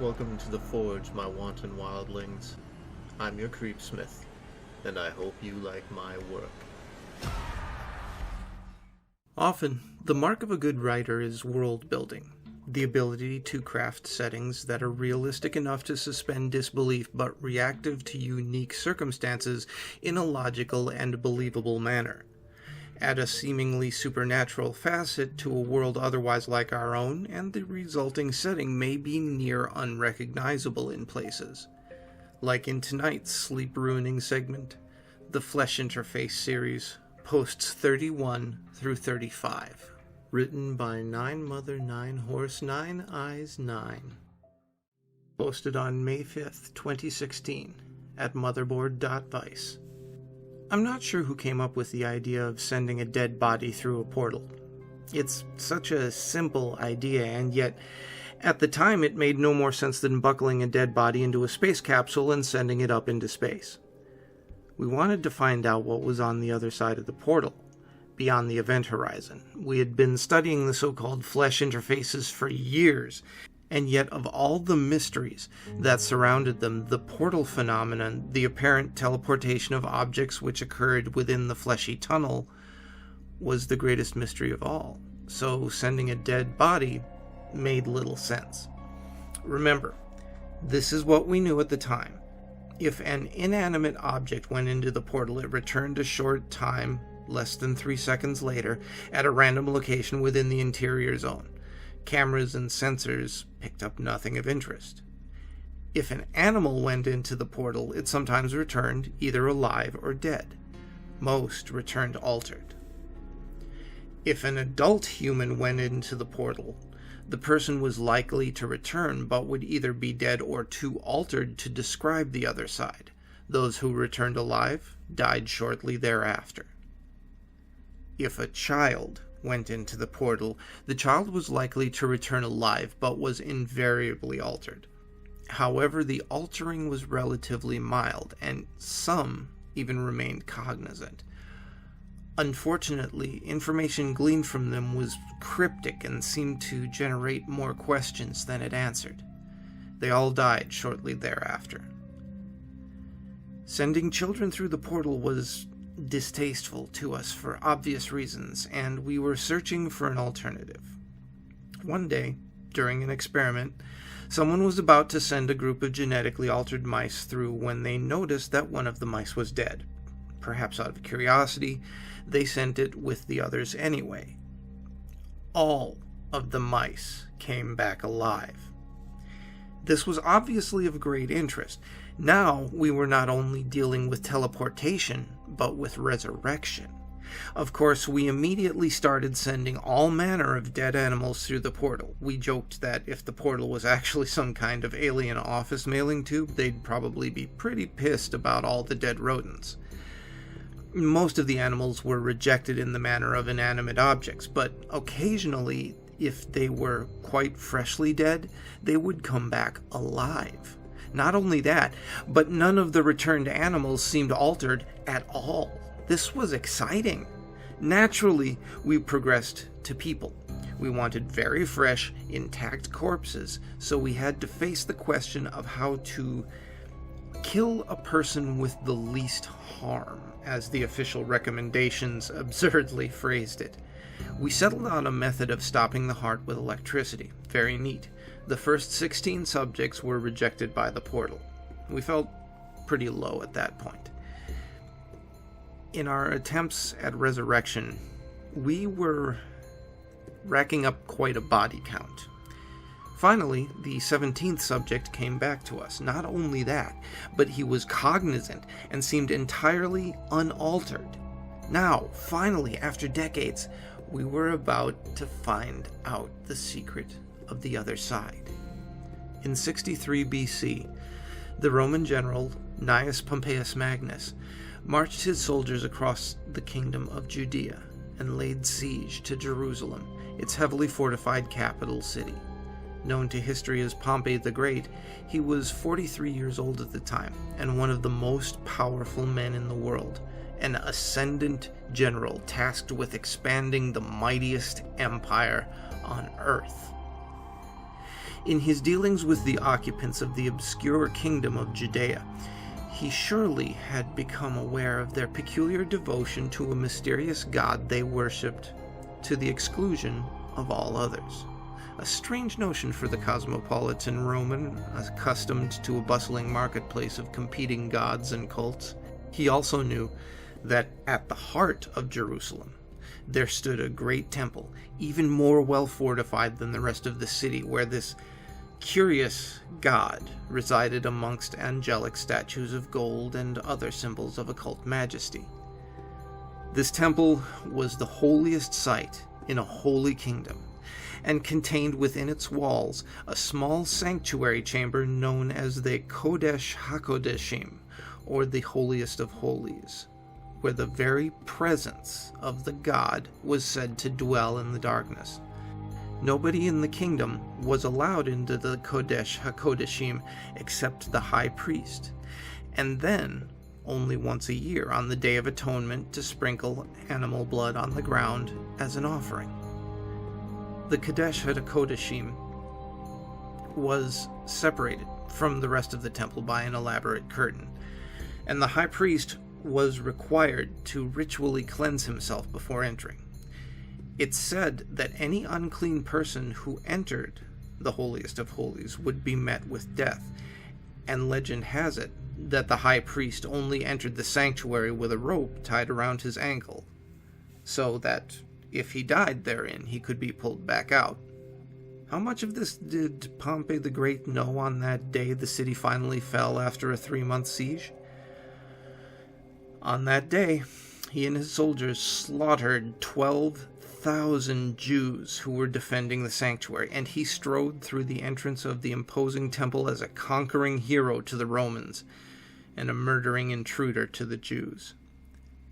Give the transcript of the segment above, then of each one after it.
Welcome to the Forge, my wanton wildlings. I'm your creepsmith, and I hope you like my work. Often, the mark of a good writer is world building, the ability to craft settings that are realistic enough to suspend disbelief but reactive to unique circumstances in a logical and believable manner. Add a seemingly supernatural facet to a world otherwise like our own, and the resulting setting may be near unrecognizable in places. Like in tonight's sleep-ruining segment, the Flesh Interface series, posts 31 through 35. Written by B9Mother9Horse9Eyes9. Posted on May 5th, 2016, at motherboard.vice. I'm not sure who came up with the idea of sending a dead body through a portal. It's such a simple idea, and yet, at the time it made no more sense than buckling a dead body into a space capsule and sending it up into space. We wanted to find out what was on the other side of the portal, beyond the event horizon. We had been studying the so-called flesh interfaces for years, and yet of all the mysteries that surrounded them, the portal phenomenon, the apparent teleportation of objects which occurred within the fleshy tunnel, was the greatest mystery of all. So sending a dead body made little sense. Remember, this is what we knew at the time. If an inanimate object went into the portal, it returned a short time, less than 3 seconds later, at a random location within the interior zone. Cameras and sensors picked up nothing of interest. If an animal went into the portal, it sometimes returned either alive or dead. Most returned altered. If an adult human went into the portal, the person was likely to return, but would either be dead or too altered to describe the other side. Those who returned alive died shortly thereafter. If a child went into the portal, the child was likely to return alive, but was invariably altered. However, the altering was relatively mild, and some even remained cognizant. Unfortunately, information gleaned from them was cryptic and seemed to generate more questions than it answered. They all died shortly thereafter. Sending children through the portal was distasteful to us for obvious reasons, and we were searching for an alternative. One day, during an experiment, someone was about to send a group of genetically altered mice through when they noticed that one of the mice was dead. Perhaps out of curiosity, they sent it with the others anyway. All of the mice came back alive. This was obviously of great interest. Now we were not only dealing with teleportation, but with resurrection. Of course, we immediately started sending all manner of dead animals through the portal. We joked that if the portal was actually some kind of alien office mailing tube, they'd probably be pretty pissed about all the dead rodents. Most of the animals were rejected in the manner of inanimate objects, but occasionally, if they were quite freshly dead, they would come back alive. Not only that, but none of the returned animals seemed altered at all. This was exciting. Naturally, we progressed to people. We wanted very fresh, intact corpses, so we had to face the question of how to kill a person with the least harm, as the official recommendations absurdly phrased it. We settled on a method of stopping the heart with electricity. Very neat. The first 16 subjects were rejected by the portal. We felt pretty low at that point. In our attempts at resurrection, we were racking up quite a body count. Finally, the 17th subject came back to us. Not only that, but he was cognizant and seemed entirely unaltered. Now, finally, after decades, we were about to find out the secret of the other side. In 63 BC, the Roman general Gnaeus Pompeius Magnus marched his soldiers across the kingdom of Judea and laid siege to Jerusalem, its heavily fortified capital city. Known to history as Pompey the Great, he was 43 years old at the time and one of the most powerful men in the world, an ascendant general tasked with expanding the mightiest empire on earth. In his dealings with the occupants of the obscure kingdom of Judea, he surely had become aware of their peculiar devotion to a mysterious god they worshipped to the exclusion of all others. A strange notion for the cosmopolitan Roman, accustomed to a bustling marketplace of competing gods and cults. He also knew that at the heart of Jerusalem there stood a great temple, even more well fortified than the rest of the city, where this curious god resided amongst angelic statues of gold and other symbols of occult majesty. This temple was the holiest site in a holy kingdom, and contained within its walls a small sanctuary chamber known as the Kodesh HaKodeshim, or the Holiest of Holies, where the very presence of the god was said to dwell in the darkness. Nobody in the kingdom was allowed into the Kodesh HaKodeshim except the high priest, and then only once a year on the Day of Atonement to sprinkle animal blood on the ground as an offering. The Kodesh HaKodeshim was separated from the rest of the temple by an elaborate curtain, and the high priest was required to ritually cleanse himself before entering. It's said that any unclean person who entered the Holiest of Holies would be met with death, and legend has it that the high priest only entered the sanctuary with a rope tied around his ankle, so that if he died therein, he could be pulled back out. How much of this did Pompey the Great know on that day the city finally fell after a 3-month siege? On that day, he and his soldiers slaughtered 12,000 Jews who were defending the sanctuary, and he strode through the entrance of the imposing temple as a conquering hero to the Romans and a murdering intruder to the Jews.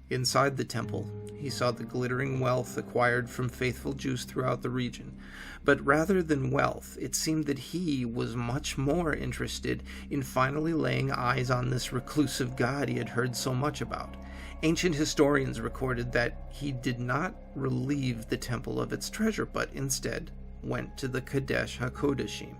Inside the temple, he saw the glittering wealth acquired from faithful Jews throughout the region. But rather than wealth, it seemed that he was much more interested in finally laying eyes on this reclusive god he had heard so much about. Ancient historians recorded that he did not relieve the temple of its treasure, but instead went to the Kodesh HaKodeshim.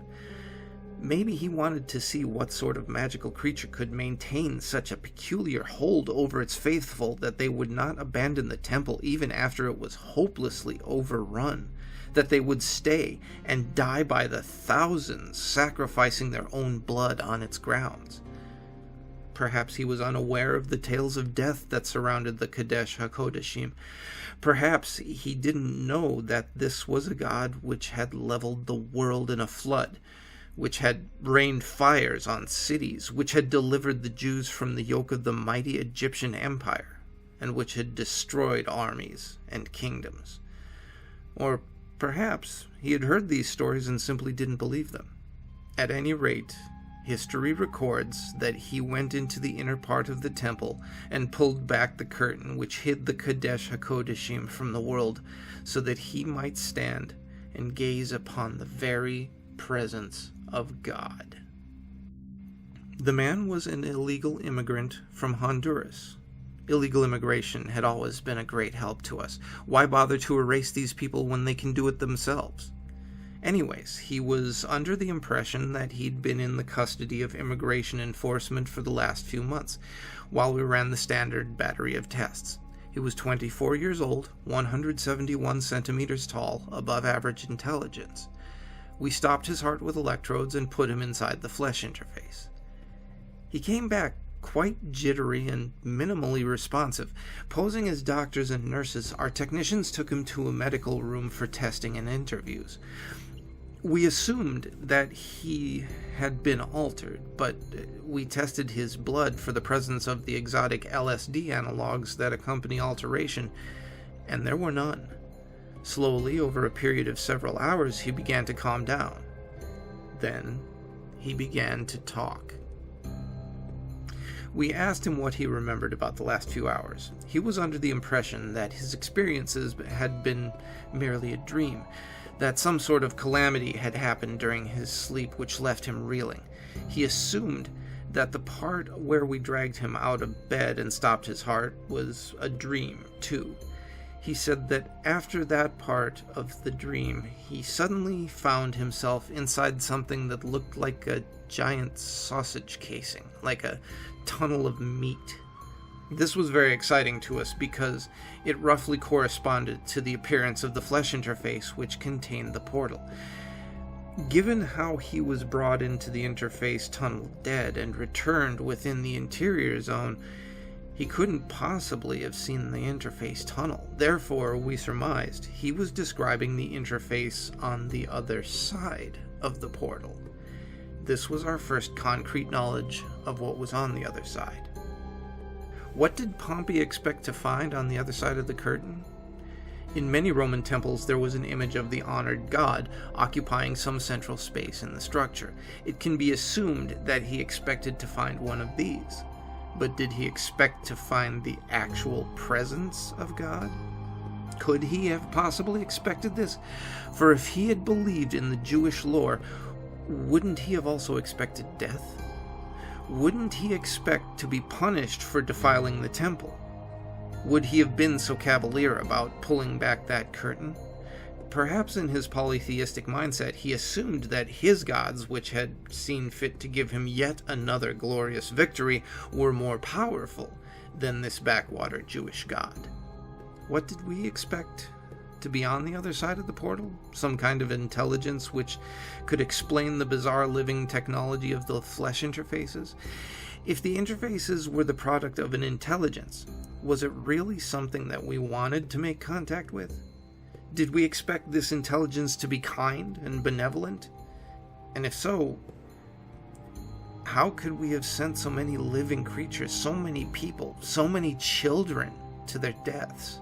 Maybe he wanted to see what sort of magical creature could maintain such a peculiar hold over its faithful that they would not abandon the temple even after it was hopelessly overrun, that they would stay and die by the thousands, sacrificing their own blood on its grounds. Perhaps he was unaware of the tales of death that surrounded the Kodesh HaKodeshim. Perhaps he didn't know that this was a god which had leveled the world in a flood, which had rained fires on cities, which had delivered the Jews from the yoke of the mighty Egyptian Empire, and which had destroyed armies and kingdoms. Or perhaps he had heard these stories and simply didn't believe them. At any rate, history records that he went into the inner part of the temple and pulled back the curtain which hid the Kodesh HaKodeshim from the world, so that he might stand and gaze upon the very presence of God. The man was an illegal immigrant from Honduras. Illegal immigration had always been a great help to us. Why bother to erase these people when they can do it themselves? Anyways, he was under the impression that he'd been in the custody of immigration enforcement for the last few months, while we ran the standard battery of tests. He was 24 years old, 171 centimeters tall, above average intelligence. We stopped his heart with electrodes and put him inside the flesh interface. He came back quite jittery and minimally responsive. Posing as doctors and nurses, our technicians took him to a medical room for testing and interviews. We assumed that he had been altered, but we tested his blood for the presence of the exotic LSD analogs that accompany alteration, and there were none. Slowly, over a period of several hours, he began to calm down. Then, he began to talk. We asked him what he remembered about the last few hours. He was under the impression that his experiences had been merely a dream, that some sort of calamity had happened during his sleep which left him reeling. He assumed that the part where we dragged him out of bed and stopped his heart was a dream, too. He said that after that part of the dream, he suddenly found himself inside something that looked like a giant sausage casing, like a tunnel of meat. This was very exciting to us because it roughly corresponded to the appearance of the flesh interface which contained the portal. Given how he was brought into the interface tunnel dead and returned within the interior zone, he couldn't possibly have seen the interface tunnel. Therefore, we surmised he was describing the interface on the other side of the portal. This was our first concrete knowledge of what was on the other side. What did Pompey expect to find on the other side of the curtain? In many Roman temples, there was an image of the honored god occupying some central space in the structure. It can be assumed that he expected to find one of these. But did he expect to find the actual presence of God? Could he have possibly expected this? For if he had believed in the Jewish lore, wouldn't he have also expected death? Wouldn't he expect to be punished for defiling the temple? Would he have been so cavalier about pulling back that curtain? Perhaps in his polytheistic mindset, he assumed that his gods, which had seen fit to give him yet another glorious victory, were more powerful than this backwater Jewish god. What did we expect to be on the other side of the portal? Some kind of intelligence which could explain the bizarre living technology of the flesh interfaces? If the interfaces were the product of an intelligence, was it really something that we wanted to make contact with? Did we expect this intelligence to be kind and benevolent? And if so, how could we have sent so many living creatures, so many people, so many children to their deaths?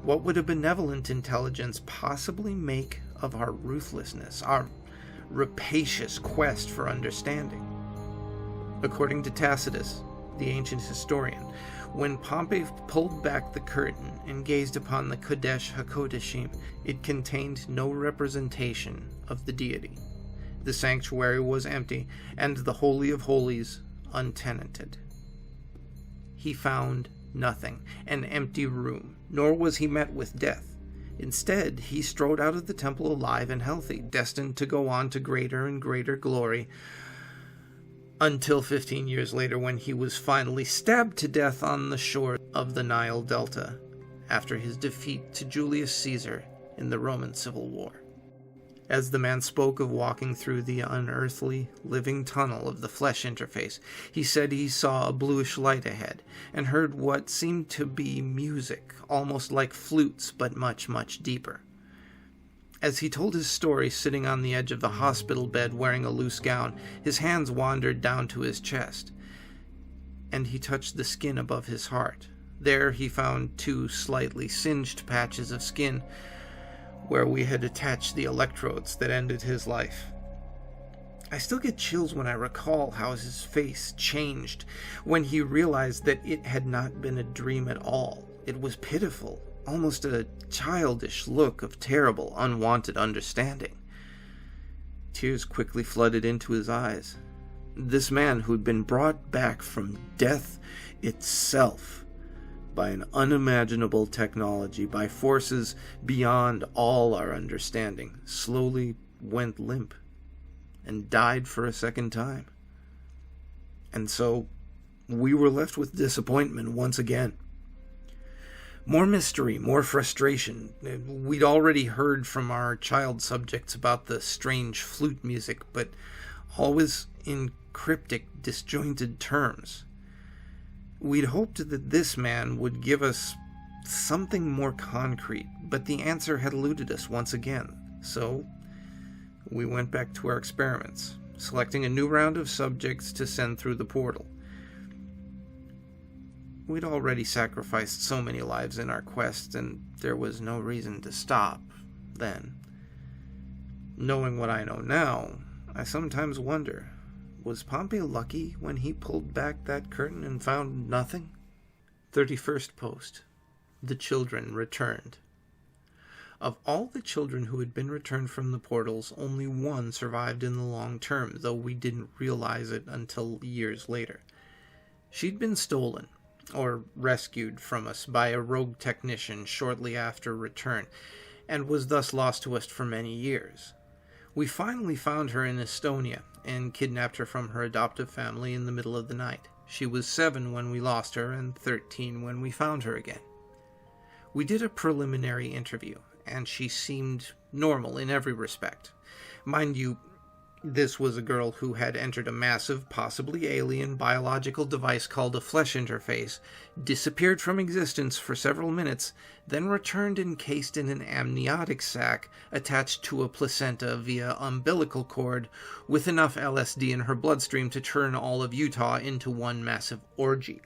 What would a benevolent intelligence possibly make of our ruthlessness, our rapacious quest for understanding? According to Tacitus, the ancient historian, when Pompey pulled back the curtain and gazed upon the Kodesh HaKodeshim, it contained no representation of the deity. The sanctuary was empty, and the Holy of Holies untenanted. He found nothing, an empty room, nor was he met with death. Instead, he strode out of the temple alive and healthy, destined to go on to greater and greater glory, until 15 years later when he was finally stabbed to death on the shore of the Nile Delta after his defeat to Julius Caesar in the Roman Civil War. As the man spoke of walking through the unearthly, living tunnel of the flesh interface, he said he saw a bluish light ahead and heard what seemed to be music, almost like flutes, but much, much deeper. As he told his story sitting on the edge of the hospital bed wearing a loose gown, his hands wandered down to his chest, and he touched the skin above his heart. There he found 2 slightly singed patches of skin where we had attached the electrodes that ended his life. I still get chills when I recall how his face changed when he realized that it had not been a dream at all. It was pitiful. Almost a childish look of terrible, unwanted understanding. Tears quickly flooded into his eyes. This man who'd been brought back from death itself by an unimaginable technology, by forces beyond all our understanding, slowly went limp and died for a second time. And so we were left with disappointment once again. More mystery, more frustration. We'd already heard from our child subjects about the strange flute music, but always in cryptic, disjointed terms. We'd hoped that this man would give us something more concrete, but the answer had eluded us once again. So we went back to our experiments, selecting a new round of subjects to send through the portal. We'd already sacrificed so many lives in our quest, and there was no reason to stop then. Knowing what I know now, I sometimes wonder, was Pompey lucky when he pulled back that curtain and found nothing? 31st post. The children returned. Of all the children who had been returned from the portals, only one survived in the long term, though we didn't realize it until years later. She'd been stolen, or rescued from us by a rogue technician shortly after return, and was thus lost to us for many years. We finally found her in Estonia and kidnapped her from her adoptive family in the middle of the night. She was 7 when we lost her and 13 when we found her again. We did a preliminary interview, and she seemed normal in every respect. Mind you, this was a girl who had entered a massive, possibly alien, biological device called a flesh interface, disappeared from existence for several minutes, then returned encased in an amniotic sac attached to a placenta via umbilical cord, with enough LSD in her bloodstream to turn all of Utah into one massive orgy.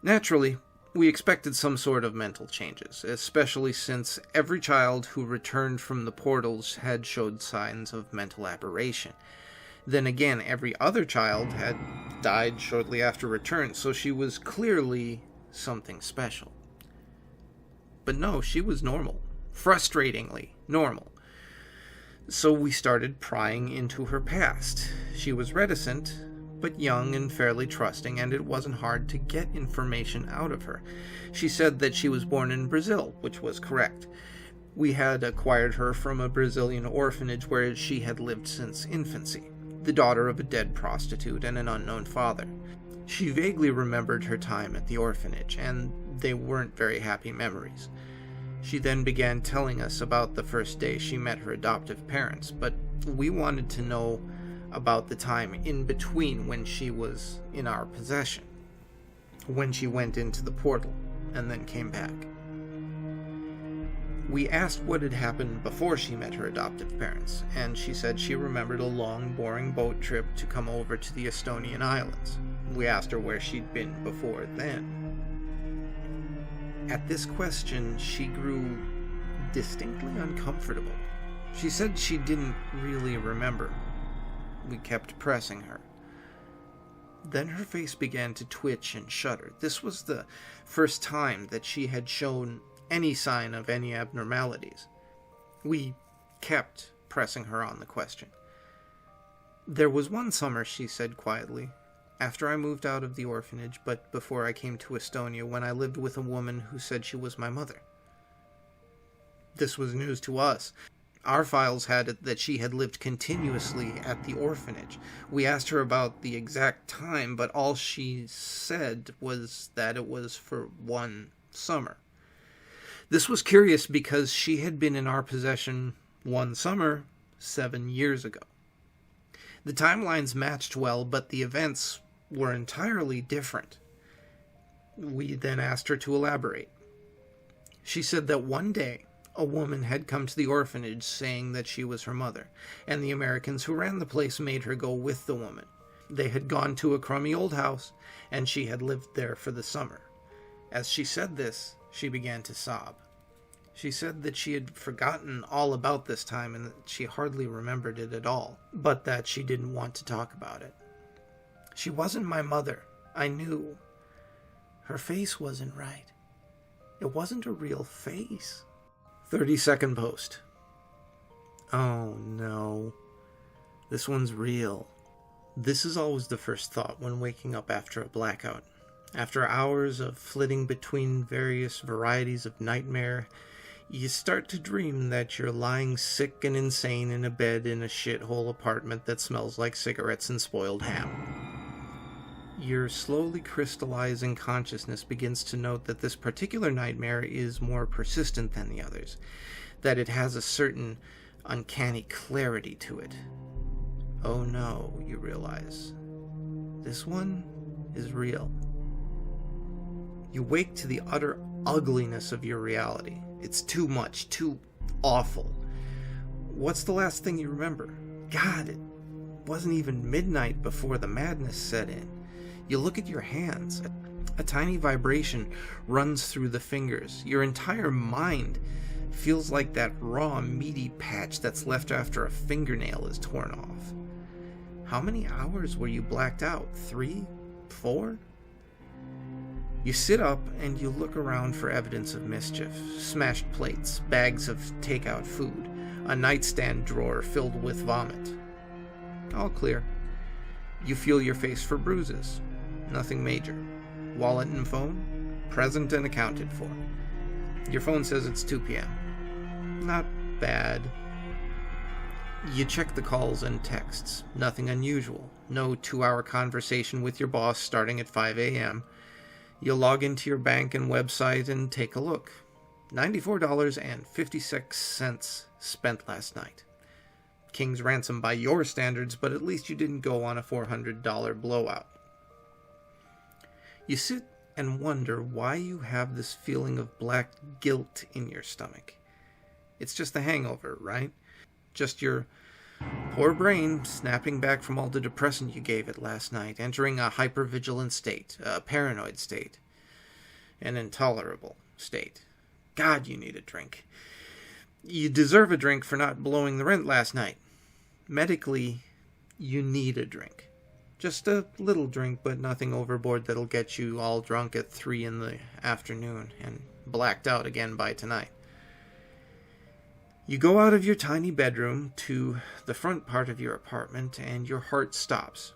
Naturally, we expected some sort of mental changes, especially since every child who returned from the portals had showed signs of mental aberration. Then again, every other child had died shortly after return, so she was clearly something special. But no, she was normal. Frustratingly normal. So we started prying into her past. She was reticent, but young and fairly trusting, and it wasn't hard to get information out of her. She said that she was born in Brazil, which was correct. We had acquired her from a Brazilian orphanage where she had lived since infancy, the daughter of a dead prostitute and an unknown father. She vaguely remembered her time at the orphanage, and they weren't very happy memories. She then began telling us about the first day she met her adoptive parents, but we wanted to know about the time in between when she was in our possession, when she went into the portal and then came back. We asked what had happened before she met her adoptive parents, and she said she remembered a long, boring boat trip to come over to the Estonian islands. We asked her where she'd been before then. At this question, she grew distinctly uncomfortable. She said she didn't really remember. We kept pressing her. Then her face began to twitch and shudder. This was the first time that she had shown any sign of any abnormalities. We kept pressing her on the question. There was one summer, she said quietly, after I moved out of the orphanage, but before I came to Estonia, when I lived with a woman who said she was my mother. This was news to us. Our files had it that she had lived continuously at the orphanage. We asked her about the exact time, but all she said was that it was for one summer. This was curious because she had been in our possession one summer 7 years ago. The timelines matched well, but the events were entirely different. We then asked her to elaborate. She said that one day, a woman had come to the orphanage saying that she was her mother, and the Americans who ran the place made her go with the woman. They had gone to a crummy old house, and she had lived there for the summer. As she said this, she began to sob. She said that she had forgotten all about this time and that she hardly remembered it at all, but that she didn't want to talk about it. She wasn't my mother. I knew. Her face wasn't right. It wasn't a real face. 30-second post. Oh no. This one's real. This is always the first thought when waking up after a blackout. After hours of flitting between various varieties of nightmare, you start to dream that you're lying sick and insane in a bed in a shithole apartment that smells like cigarettes and spoiled ham. Your slowly crystallizing consciousness begins to note that this particular nightmare is more persistent than the others, that it has a certain uncanny clarity to it. Oh no, you realize. This one is real. You wake to the utter ugliness of your reality. It's too much, too awful. What's the last thing you remember? God, it wasn't even midnight before the madness set in. You look at your hands. A tiny vibration runs through the fingers. Your entire mind feels like that raw, meaty patch that's left after a fingernail is torn off. How many hours were you blacked out? 3? 4? You sit up and you look around for evidence of mischief. Smashed plates, bags of takeout food, a nightstand drawer filled with vomit. All clear. You feel your face for bruises. Nothing major. Wallet and phone? Present and accounted for. Your phone says it's 2 p.m. Not bad. You check the calls and texts. Nothing unusual. No 2-hour conversation with your boss starting at 5 a.m. You'll log into your bank and website and take a look. $94.56 spent last night. King's ransom by your standards, but at least you didn't go on a $400 blowout. You sit and wonder why you have this feeling of black guilt in your stomach. It's just the hangover, right? Just your poor brain snapping back from all the depressant you gave it last night, entering a hypervigilant state, a paranoid state, an intolerable state. God, you need a drink. You deserve a drink for not blowing the rent last night. Medically, you need a drink. Just a little drink, but nothing overboard that'll get you all drunk at 3 in the afternoon and blacked out again by tonight. You go out of your tiny bedroom to the front part of your apartment, and your heart stops.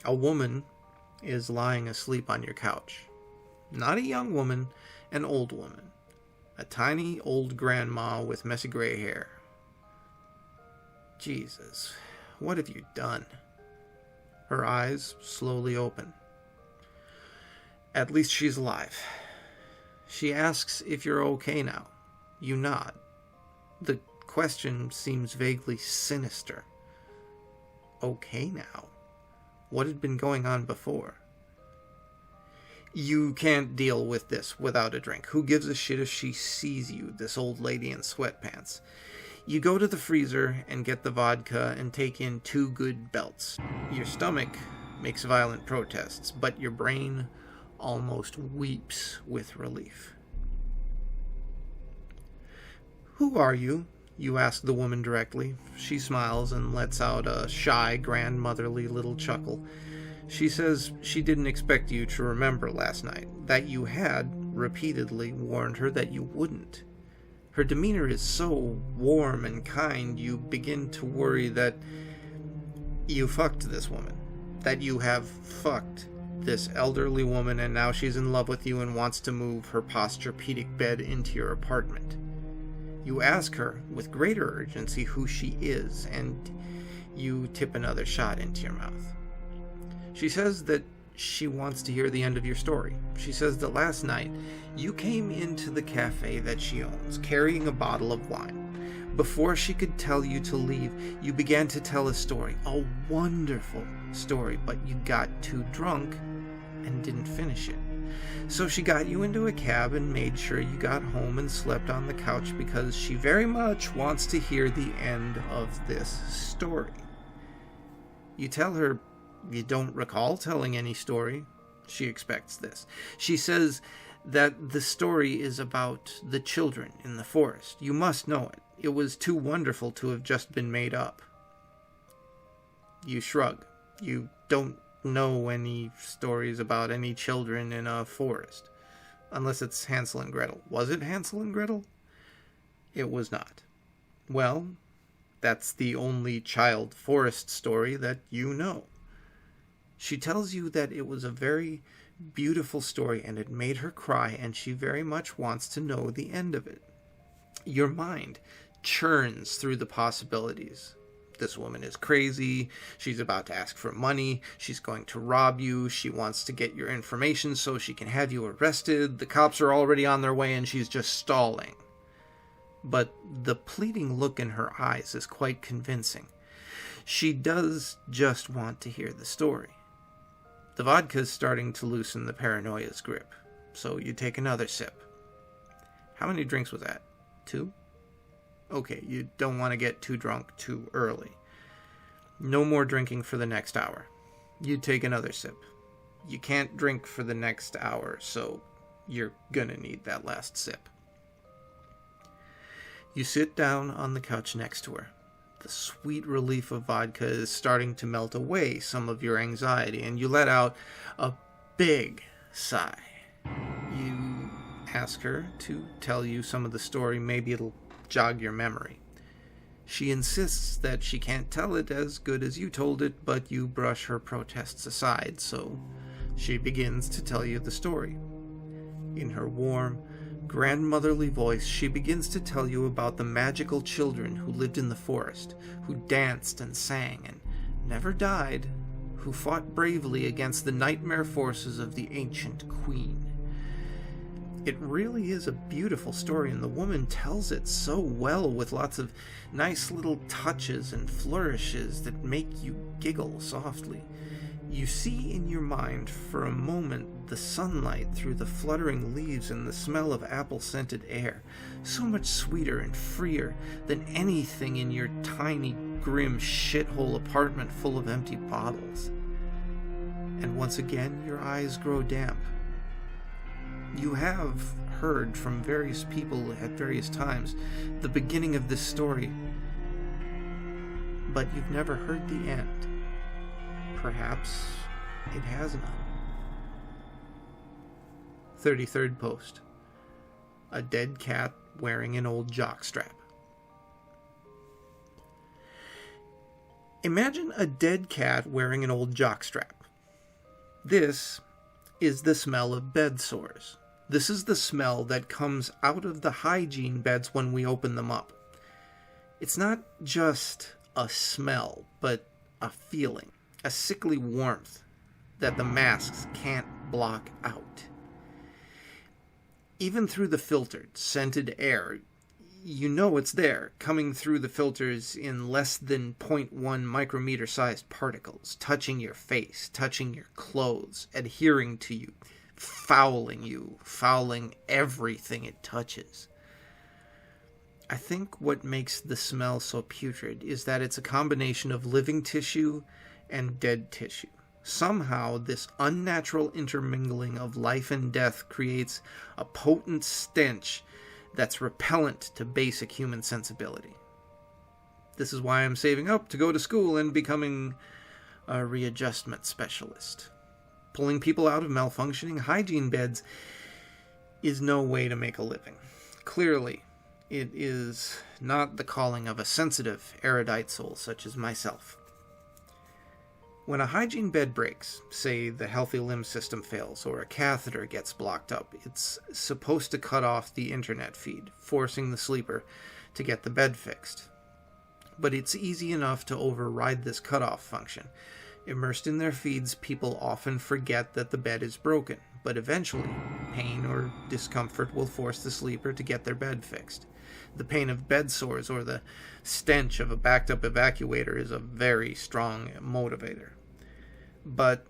A woman is lying asleep on your couch. Not a young woman, an old woman. A tiny old grandma with messy gray hair. Jesus, what have you done? Her eyes slowly open. At least she's alive. She asks if you're okay now. You nod. The question seems vaguely sinister. Okay now? What had been going on before? You can't deal with this without a drink. Who gives a shit if she sees you, this old lady in sweatpants? You go to the freezer and get the vodka and take in 2 good belts. Your stomach makes violent protests, but your brain almost weeps with relief. Who are you? You ask the woman directly. She smiles and lets out a shy, grandmotherly little chuckle. She says she didn't expect you to remember last night, that you had repeatedly warned her that you wouldn't. Her demeanor is so warm and kind, you begin to worry that you fucked this woman, that you have fucked this elderly woman, and now she's in love with you and wants to move her Posturepedic bed into your apartment. You ask her with greater urgency who she is, and you tip another shot into your mouth. She says that she wants to hear the end of your story. She says that last night you came into the cafe that she owns, carrying a bottle of wine. Before she could tell you to leave, you began to tell a story, a wonderful story, but you got too drunk and didn't finish it. So she got you into a cab and made sure you got home and slept on the couch because she very much wants to hear the end of this story. You tell her you don't recall telling any story. She expects this. She says that the story is about the children in the forest. You must know it. It was too wonderful to have just been made up. You shrug. You don't know any stories about any children in a forest. Unless it's Hansel and Gretel. Was it Hansel and Gretel? It was not. Well, that's the only child forest story that you know. She tells you that it was a very beautiful story and it made her cry, and she very much wants to know the end of it. Your mind churns through the possibilities. This woman is crazy. She's about to ask for money. She's going to rob you. She wants to get your information so she can have you arrested. The cops are already on their way and she's just stalling. But the pleading look in her eyes is quite convincing. She does just want to hear the story. The vodka's starting to loosen the paranoia's grip, so you take another sip. How many drinks was that? 2? Okay, you don't want to get too drunk too early. No more drinking for the next hour. You take another sip. You can't drink for the next hour, so you're gonna need that last sip. You sit down on the couch next to her. The sweet relief of vodka is starting to melt away some of your anxiety, and you let out a big sigh. You ask her to tell you some of the story. Maybe it'll jog your memory. She insists that she can't tell it as good as you told it, but you brush her protests aside, so She begins to tell you the story. In her warm, grandmotherly voice, she begins to tell you about the magical children who lived in the forest, who danced and sang and never died, who fought bravely against the nightmare forces of the ancient queen. It really is a beautiful story, and the woman tells it so well with lots of nice little touches and flourishes that make you giggle softly. You see in your mind for a moment the sunlight through the fluttering leaves and the smell of apple-scented air, so much sweeter and freer than anything in your tiny, grim shithole apartment full of empty bottles. And once again, your eyes grow damp. You have heard from various people at various times the beginning of this story, but you've never heard the end. Perhaps it has not. 33rd post. A dead cat wearing an old jockstrap. Imagine a dead cat wearing an old jockstrap. This is the smell of bed sores. This is the smell that comes out of the hygiene beds when we open them up. It's not just a smell, but a feeling, a sickly warmth that the masks can't block out. Even through the filtered, scented air, you know it's there, coming through the filters in less than 0.1 micrometer-sized particles, touching your face, touching your clothes, adhering to you, fouling everything it touches. I think what makes the smell so putrid is that it's a combination of living tissue and dead tissue. Somehow, this unnatural intermingling of life and death creates a potent stench that's repellent to basic human sensibility. This is why I'm saving up to go to school and becoming a readjustment specialist. Pulling people out of malfunctioning hygiene beds is no way to make a living. Clearly, it is not the calling of a sensitive, erudite soul such as myself. When a hygiene bed breaks, say the healthy limb system fails or a catheter gets blocked up, it's supposed to cut off the internet feed, forcing the sleeper to get the bed fixed. But it's easy enough to override this cutoff function. Immersed in their feeds, people often forget that the bed is broken, but eventually, pain or discomfort will force the sleeper to get their bed fixed. The pain of bed sores or the stench of a backed-up evacuator is a very strong motivator. But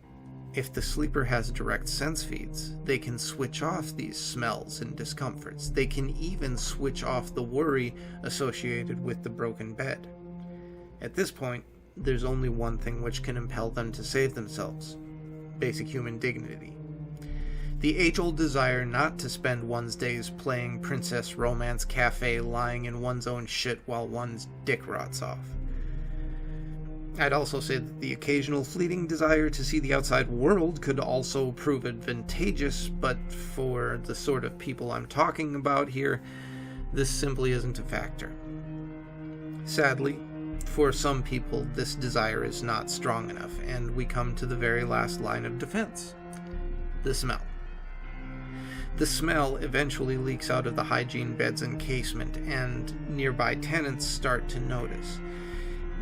if the sleeper has direct sense feeds, they can switch off these smells and discomforts. They can even switch off the worry associated with the broken bed. At this point, there's only one thing which can impel them to save themselves: basic human dignity. The age-old desire not to spend one's days playing Princess Romance Cafe lying in one's own shit while one's dick rots off. I'd also say that the occasional fleeting desire to see the outside world could also prove advantageous, but for the sort of people I'm talking about here, this simply isn't a factor. Sadly, for some people, this desire is not strong enough, and we come to the very last line of defense: the smell. The smell eventually leaks out of the hygiene bed's encasement, and nearby tenants start to notice.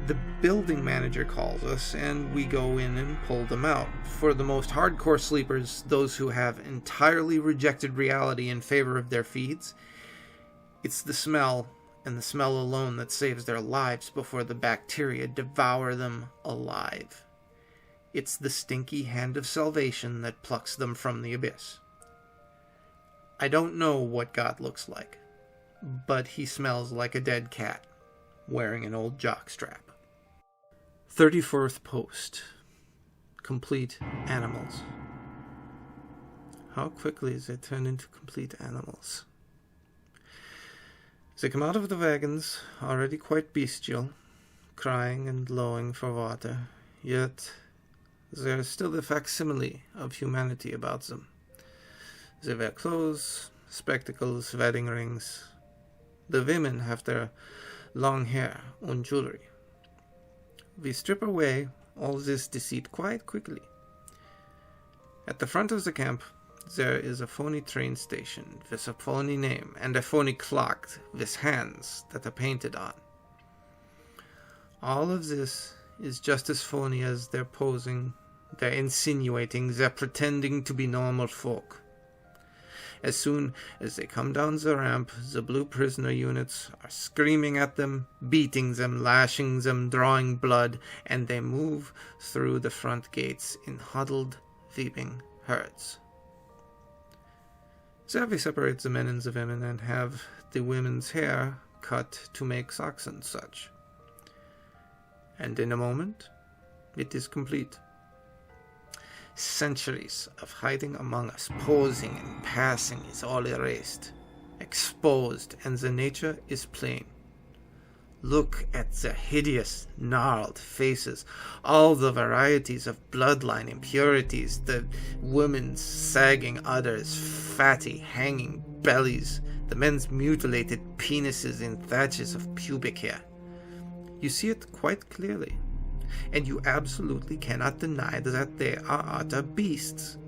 The building manager calls us, and we go in and pull them out. For the most hardcore sleepers, those who have entirely rejected reality in favor of their feeds, it's the smell, and the smell alone, that saves their lives before the bacteria devour them alive. It's the stinky hand of salvation that plucks them from the abyss. I don't know what God looks like, but he smells like a dead cat wearing an old jockstrap. 34th post. Complete animals. How quickly they turn into complete animals. They come out of the wagons, already quite bestial, crying and lowing for water, yet there is still the facsimile of humanity about them. They wear clothes, spectacles, wedding rings. The women have their long hair and jewelry. We strip away all this deceit quite quickly. At the front of the camp, there is a phony train station with a phony name and a phony clock with hands that are painted on. All of this is just as phony as they're posing, they're insinuating, they're pretending to be normal folk. As soon as they come down the ramp, the blue prisoner units are screaming at them, beating them, lashing them, drawing blood, and they move through the front gates in huddled, weeping herds. There we separate the men and the women and have the women's hair cut to make socks and such. And in a moment, it is complete. Centuries of hiding among us, posing and passing is all erased, exposed, and the nature is plain. Look at the hideous, gnarled faces, all the varieties of bloodline impurities, the women's sagging udders, fatty, hanging bellies, the men's mutilated penises in thatches of pubic hair. You see it quite clearly, and you absolutely cannot deny that they are utter beasts.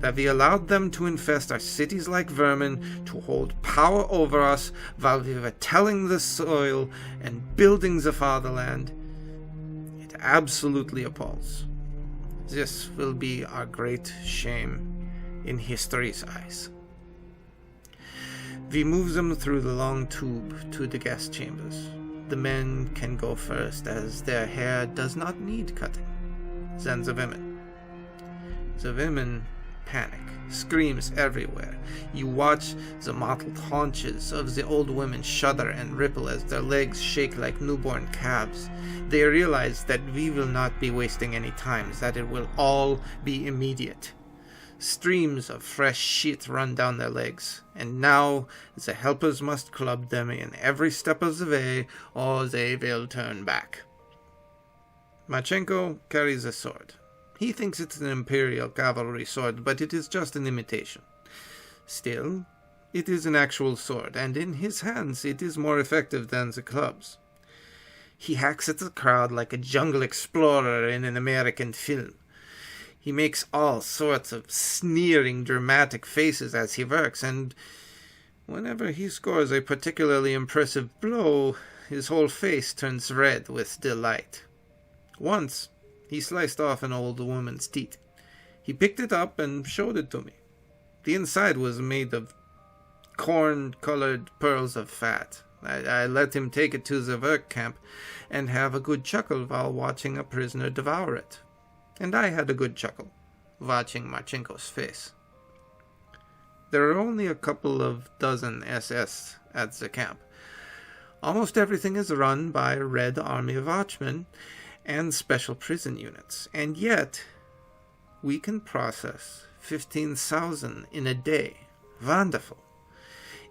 That we allowed them to infest our cities like vermin, to hold power over us while we were tilling the soil and building the fatherland. It absolutely appalls. This will be our great shame in history's eyes. We move them through the long tube to the gas chambers. The men can go first, as their hair does not need cutting. Then the women. The women panic, screams everywhere. You watch the mottled haunches of the old women shudder and ripple as their legs shake like newborn calves. They realize that we will not be wasting any time, that it will all be immediate. Streams of fresh shit run down their legs, and now the helpers must club them in every step of the way, or they will turn back. Marchenko carries a sword. He thinks it's an imperial cavalry sword, but it is just an imitation. Still, it is an actual sword, and in his hands it is more effective than the clubs. He hacks at the crowd like a jungle explorer in an American film. He makes all sorts of sneering, dramatic faces as he works, and whenever he scores a particularly impressive blow, his whole face turns red with delight. Once, he sliced off an old woman's teeth. He picked it up and showed it to me. The inside was made of corn-colored pearls of fat. I let him take it to the work camp and have a good chuckle while watching a prisoner devour it. And I had a good chuckle, watching Marchenko's face. There are only a couple of dozen SS at the camp. Almost everything is run by Red Army watchmen and special prison units, and yet we can process 15,000 in a day. Wonderful.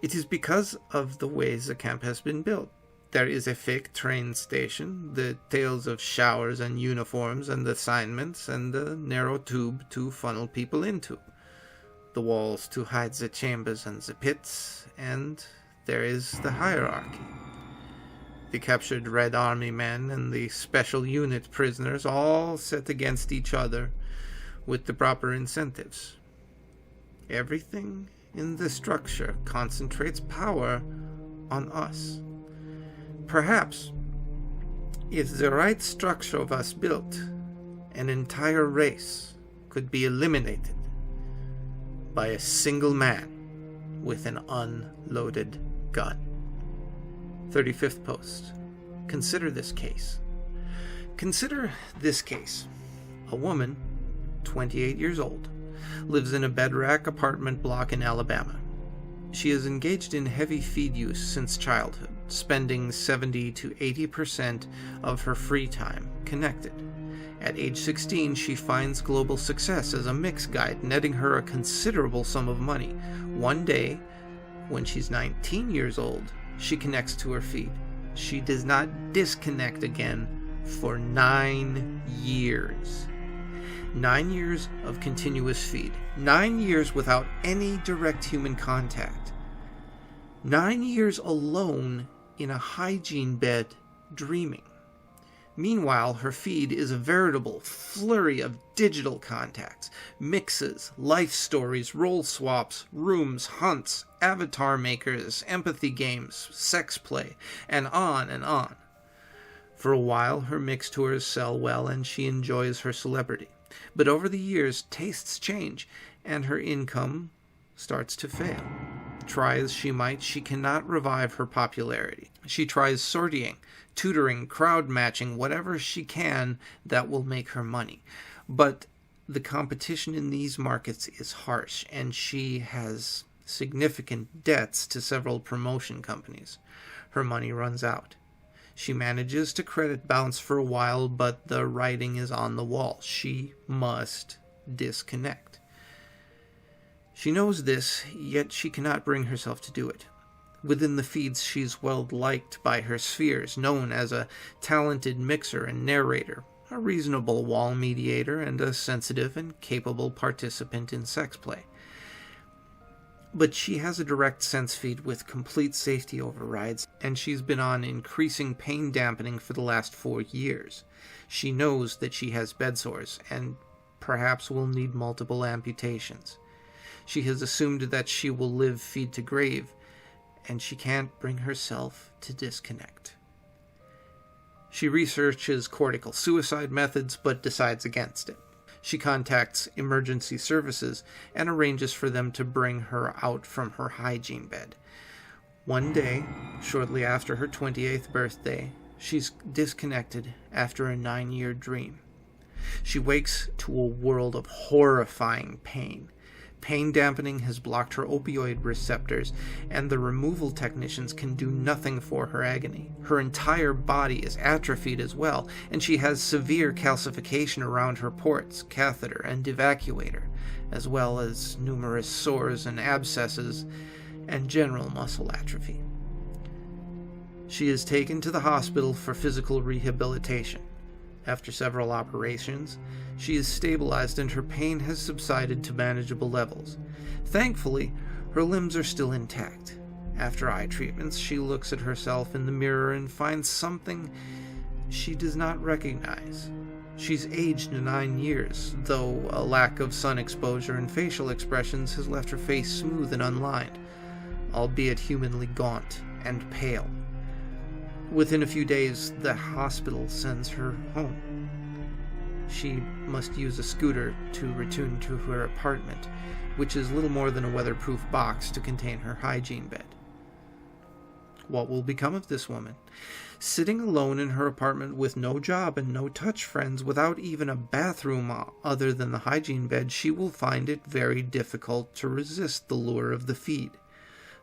It is because of the way the camp has been built. There is a fake train station, the tales of showers and uniforms and assignments, and a narrow tube to funnel people into. The walls to hide the chambers and the pits, and there is the hierarchy. The captured Red Army men and the special unit prisoners all set against each other with the proper incentives. Everything in the structure concentrates power on us. Perhaps, if the right structure was built, an entire race could be eliminated by a single man with an unloaded gun. 35th post. Consider this case. Consider this case. A woman, 28 years old, lives in a bedrock apartment block in Alabama. She is engaged in heavy feed use since childhood, spending 70 to 80% of her free time connected. At age 16, she finds global success as a mix guide, netting her a considerable sum of money. One day, when she's 19 years old, she connects to her feed. She does not disconnect again for 9 years. 9 years of continuous feed. 9 years without any direct human contact. 9 years alone in a hygiene bed, dreaming. Meanwhile, her feed is a veritable flurry of digital contacts, mixes, life stories, role swaps, rooms, hunts, avatar makers, empathy games, sex play, and on and on. For a while, her mix tours sell well and she enjoys her celebrity. But over the years, tastes change and her income starts to fail. Try as she might, she cannot revive her popularity. She tries sorting, tutoring, crowd matching, whatever she can that will make her money. But the competition in these markets is harsh, and she has significant debts to several promotion companies. Her money runs out. She manages to credit bounce for a while, but the writing is on the wall. She must disconnect. She knows this, yet she cannot bring herself to do it. Within the feeds, she's well liked by her spheres, known as a talented mixer and narrator, a reasonable wall mediator, and a sensitive and capable participant in sex play. But she has a direct sense feed with complete safety overrides, and she's been on increasing pain dampening for the last 4 years. She knows that she has bed sores, and perhaps will need multiple amputations. She has assumed that she will live feed to grave, and she can't bring herself to disconnect. She researches cortical suicide methods, but decides against it. She contacts emergency services and arranges for them to bring her out from her hygiene bed. One day, shortly after her 28th birthday, she's disconnected after a 9-year dream. She wakes to a world of horrifying pain. Pain dampening has blocked her opioid receptors, and the removal technicians can do nothing for her agony. Her entire body is atrophied as well, and she has severe calcification around her ports, catheter, and evacuator, as well as numerous sores and abscesses, and general muscle atrophy. She is taken to the hospital for physical rehabilitation. After several operations, she is stabilized and her pain has subsided to manageable levels. Thankfully, her limbs are still intact. After eye treatments, she looks at herself in the mirror and finds something she does not recognize. She's aged 9 years, though a lack of sun exposure and facial expressions has left her face smooth and unlined, albeit humanly gaunt and pale. Within a few days, the hospital sends her home. She must use a scooter to return to her apartment, which is little more than a weatherproof box to contain her hygiene bed. What will become of this woman? Sitting alone in her apartment with no job and no touch friends, without even a bathroom other than the hygiene bed, she will find it very difficult to resist the lure of the feed.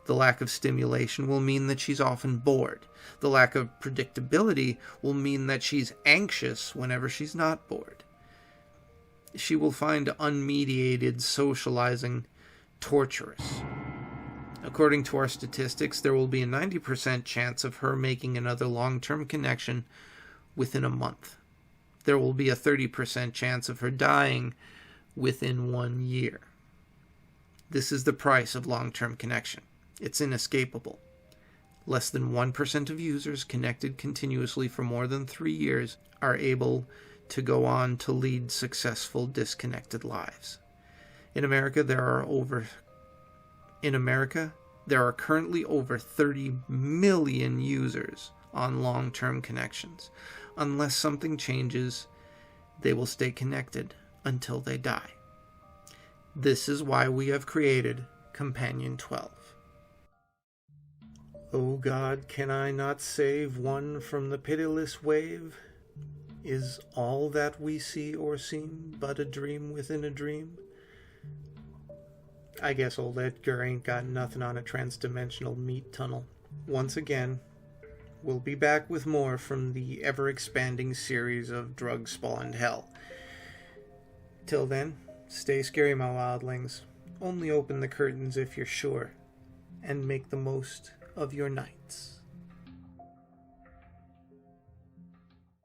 The lack of stimulation will mean that she's often bored. The lack of predictability will mean that she's anxious whenever she's not bored. She will find unmediated socializing torturous. According to our statistics, there will be a 90% chance of her making another long-term connection within a month. There will be a 30% chance of her dying within 1 year. This is the price of long-term connection. It's inescapable. Less than 1% of users connected continuously for more than 3 years are able to go on to lead successful disconnected lives. In America, there are currently over 30 million users on long-term connections. Unless something changes, they will stay connected until they die. This is why we have created Companion 12. O God, can I not save one from the pitiless wave? Is all that we see or seem but a dream within a dream? I guess old Edgar ain't got nothing on a transdimensional meat tunnel. Once again, we'll be back with more from the ever-expanding series of drug-spawned hell. Till then, stay scary, my wildlings. Only open the curtains if you're sure, and make the most of your nights.